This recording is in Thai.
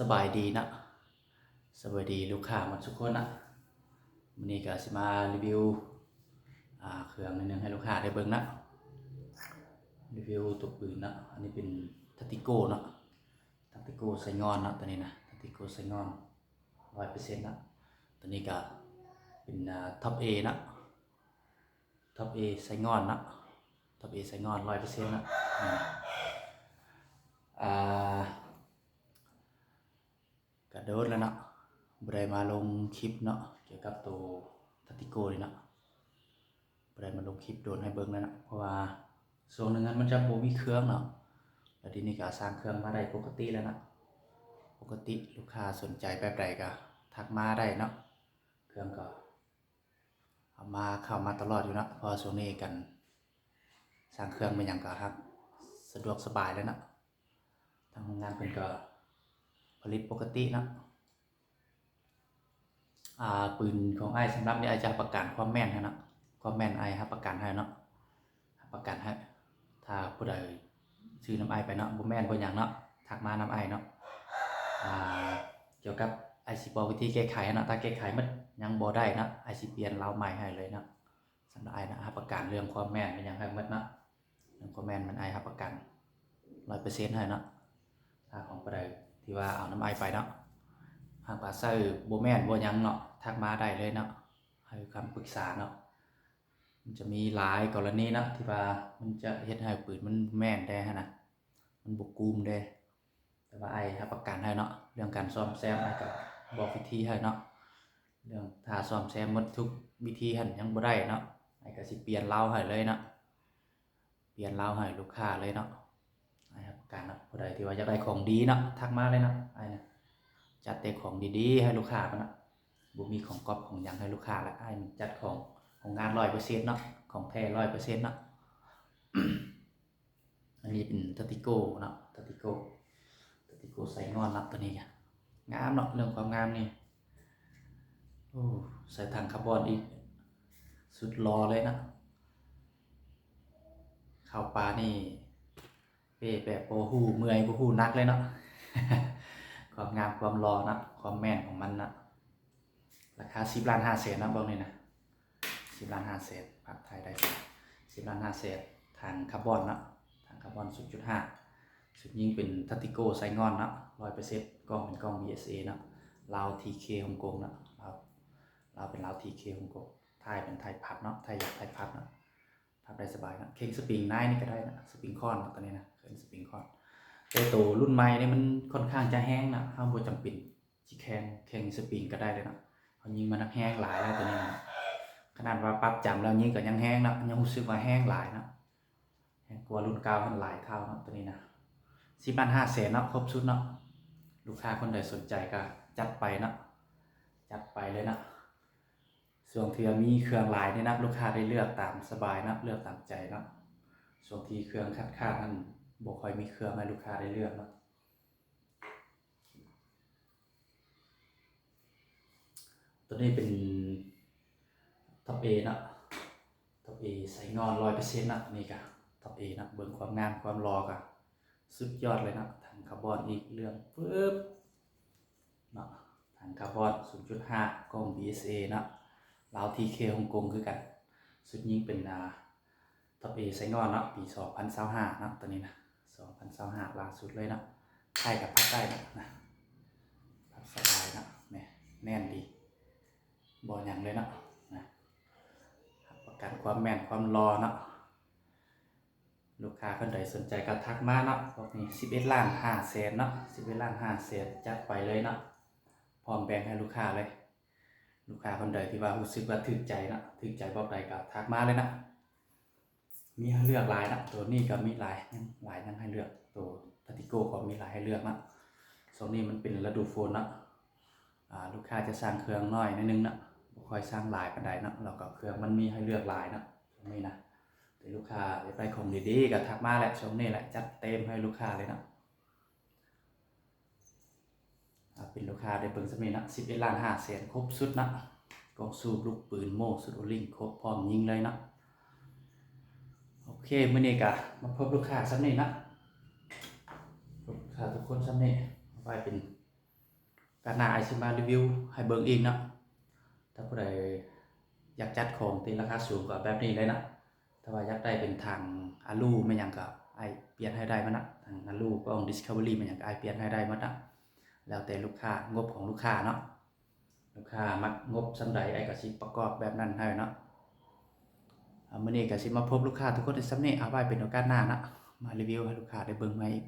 สบายดีนะสบายดีลูกค้าหมดทุกคนนะวันนี้ก็สิมารีวิวเครื่องนึงให้ลูกค้าได้เบิ่งนะรีวิวตัวปืนนะอันนี้เป็นทัตติโก้นะทัตติโก้ใส่งอนนะตัวนี้นะทัตติโก้ใส่งอน100%นะตัวนี้ก็เป็นท็อป A นะท็อป A ใส่งอนนะท็อป A ใส่งอน100%นะกระโดดแล้วเนาะบ่ได้มาลงคลิปเนาะเกี่ยวกับตัวทัตติโก้นี่เนาะบ่ได้มาลงคลิปโดนให้เบิ่งแล้วเนาะเพราะว่าช่วงนึงมันจะบ่มีเครื่องเนาะแล้วทีนี้ก็สร้างเครื่องมาได้ปกติแล้วนะปกติลูกค้าสนใจแบบใดก็ทักมาได้เนาะเครื่องก็เข้ามาตลอดอยู่นะเพราะช่วงนี้กันสร้างเครื่องเป็นหยังก็ครับสะดวกสบายแล้วนะทางโรงงานเพิ่นก็ผลิตปกตินะปืนของไอ้สำหรับนี่ไอ้จะประกันความแม่นให้นะความแม่นไอ้ครับประกันให้เนาะประกันให้ถ้าผู้ใดซื้อน้ำไอ้ไปเนาะบ่แม่นบ่หยังเนาะทักมาน้ำไอ้เนาะเกี่ยวกับไอสิบอกวิธีแก้ไขเนาะถ้าแก้ไขมันยังบ่ได้นะไอสิเปลี่ยนเล้าใหม่ให้เลยนะสำหรับไอ้นะครับประกันเรื่องความแม่นเป็นหยังให้หมดนะเรื่องความแม่นมันไอ้ครับประกัน 100% ให้เนาะถ้าของผู้ใดที่ว่าเอาน้ำไอ้ไปเนาะหากว่าซื้อบ่แม่นบ่หยังเนาะทักมาได้เลยเนาะให้คำปรึกษาเนาะมันจะมีหลายกรณีนะที่ว่ามันจะเฮ็ดให้ปืนมันแม่นได้นะมันบ่กุมได้แต่ว่าไอ้รับประกันให้เนาะเรื่องการซ่อมแซมไอ้ก็บอกวิธีให้เนาะเรื่องถ้าซ่อมแซมหมดทุกวิธีหั่นยังบ่ได้เนาะไอ้ก็สิเปลี่ยนเล้าให้เลยเนาะเปลี่ยนเล้าให้ลูกค้าเลยเนาะไอ้รับประกันเนาะผู้ใดที่ว่าอยากได้ของดีเนาะทักมาเลยเนาะไอ้นะจัดแต่ของดีๆให้ลูกค้าเนาะบ่มีของก๊อปของหยังให้ลูกค้าละไอ้จัดของงาน 100% เนาะของแท้ 100% เนาะ อันนี้เป็นทัตติโก้เนาะทัตติโก้ใส่งอนเนาะตัวนี้งามเนาะเรื่องความงามนี่โอ้ใส่ถังคาร์บอนอีกสุดรอเลยนะเข้าปลานี่เป้แบบบ่ฮู้เมื่อยบ่ฮู้นักเลยเนาะ ความงามความรอนะความแม่นของมันนะราคา10,500,000นะบอกนี่นะ10,500,000ภาพไทยได้10,500,000ถังคาร์บอนนะถังคาร์บอน 0.5 สุดยิ่งเป็นทัตติโก้ไซงอนนะ 100% กล้องเป็นกล้อง BSA นะลาว TK ฮ่องกงนะลาวเป็นลาว TK ฮ่องกงไทยเป็นไทยพับเนาะไทยอยากไทยพับนะพับได้สบายนะเข่งสปริงไนนี่ก็ได้นะสปริงคอนตอนนี้นะเข่งสปริงคอนแต่ตัวรุ่นใหม่นี่มันค่อนข้างจะแห้งนะห้ามบ่จำเป็นสิเข่งสปริงก็ได้เลยนะเพราะยิงมันแห้งหลายแล้วตัวนี้นะขนาดว่าปรับจำแล้วยิงก็ยังแห้งนะยังรู้สึกว่าแห้งหลายนะแห้งกว่ารุ่นเก่ามันหลายเท่านะตัวนี้นะ10,500,000เนาะครบชุดเนาะลูกค้าคนใดสนใจก็จัดไปนะจัดไปเลยนะส่วนที่มีเครื่องหลายนี่นะลูกค้าได้เลือกตามสบายนะเลือกตามใจนะส่วนที่เครื่องขาดนั้นบ่ค่อยมีเครื่องให้ลูกค้าได้เลือกนะตัวนี้เป็นท็อป A นะท็อป A ใส่งอน 100% นะนี่ก็ท็อป A นะเบิ่งความงามความรอก็สุดยอดเลยนะถังคาร์บอนอีกเรื่องปึ๊บเนาะถังคาร์บอน 0.5 กล้อง BSA นะลาว TK ฮ่องกงคือกันสุดยิ่งเป็นท็อป A ใส่งอนเนาะปี2025นะตัวนี้นะ2025ล่าสุดเลยนะไทยกับภาคใต้นะภาคสบายนะแน่นดีบ่หยังเลยนะประกันความแม่นความรอนะลูกค้าคนใดสนใจก็ทักมาเนาะพวกนี้11,500,000เนาะ11,500,000จัดไปเลยเนาะพร้อมแบ่งให้ลูกค้าเลยลูกค้าคนใดที่ว่ารู้สึกว่าถูกใจนะถูกใจแบบใดก็ทักมาเลยนะมีให้เลือกหลายนะตัวนี้ก็มีหลายยังให้เลือกตัวทัตติโก้ก็มีหลายให้เลือกนะส่วนนี้มันเป็นฤดูฝนนะลูกค้าจะสร้างเครื่องน้อยนิดนึงนะบ่ค่อยสร้างหลายปานใดนะแล้วก็เครื่องมันมีให้เลือกหลายนะตรงนี้นะแต่ลูกค้าอยากได้ของดีๆก็ทักมาแหละช่วงนี้แหละจัดเต็มให้ลูกค้าเลยนะเป็นลูกค้าได้เบิ่งซะนี่นะ11,500,000ครบสุดนะกล่องสูบลูกปืนโม่สุดโอลิงครบพร้อมยิงเลยนะโอเคมื้อนี้ก็มาพบลูกค้าซะนี่นะลูกค้าทุกคนซะนี่ไว้เป็น การหน้าไอซิมารีวิวให้เบิ่งอีกเนาะถ้าผู้ใดอยากจัดของที่ราคาสูงก็แบบนี้เลยนะถ้าว่าอยากได้เป็นทางอาลูไม่หยังก็ไอเปลี่ยนให้ได้มันนะทางอาลูก็ของ Discovery มันหยังก็ไอเปลี่ยนให้ได้หมดนะแล้วแต่ลูกค้างบของลูกค้าเนาะลูกค้ามักงบส่ำใดไอก็สิประกอบแบบนั้นให้เนาะมื้อนี้ก็สิมาพบลูกค้าทุกคนในส่ำนี้เอาไว้เป็นโอกาสหน้านะมารีวิวให้ลูกค้าได้เบิ่งใหม่อีก